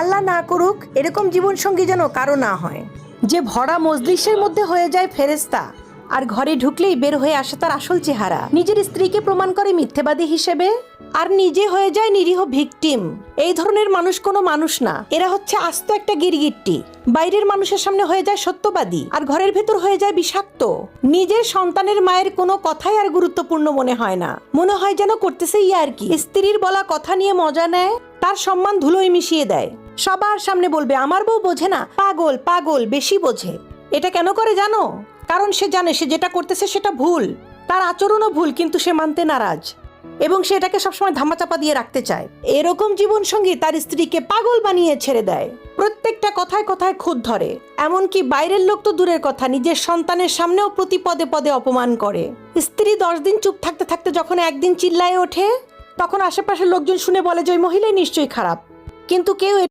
আল্লাহ না করুক এরকম জীবনসঙ্গী যেন কারো না হয়, যে ভরা মজলিসের মধ্যে হয়ে যায় ফেরেশতা, আর ঘরে ঢুকলেই বের হয়ে আসে তার আসল চেহারা, নিজের স্ত্রীকে প্রমাণ করে মিথ্যেবাদী হিসেবে, আর নিজে হয়ে যায় নিরীহ ভিকটিম। এই ধরনের মানুষ কোনো মানুষ না, এরা হচ্ছে আস্ত একটা গিরগিট্টি। বাইরের মানুষের সামনে হয়ে যায় সত্যবাদী, আর ঘরের ভেতর হয়ে যায় বিষাক্ত। নিজের সন্তানের মায়ের কোনো কথাই আর গুরুত্বপূর্ণ মনে হয় না, মনে হয় যেন করতেছে আর কি। স্ত্রীর বলা কথা নিয়ে মজা নেয়, তার সম্মান ধুলোয় মিশিয়ে দেয়, সবার সামনে বলবে আমার বউ বোঝে না, পাগল পাগল বেশি বোঝে। এটা কেন করে জানো? কারণ সে জানে সে যেটা করতেছে সেটা ভুল, তার আচরণও ভুল, কিন্তু সে মানতে নারাজ এবং সে এটাকে সবসময় ধামাচাপা দিয়ে রাখতে চায়। এরকম জীবনসঙ্গী তার স্ত্রীকে পাগল বানিয়ে ছেড়ে দেয়, প্রত্যেকটা কথায় কথায় খুঁত ধরে, এমনকি বাইরের লোক তো দূরের কথা, নিজের সন্তানের সামনেও প্রতি পদে পদে অপমান করে। স্ত্রী 10 দিন চুপ থাকতে থাকতে যখন একদিন চিল্লায় ওঠে, তখন আশেপাশের লোকজন শুনে বলে যে ওই মহিলাই নিশ্চয়ই খারাপ, কিন্তু কেউ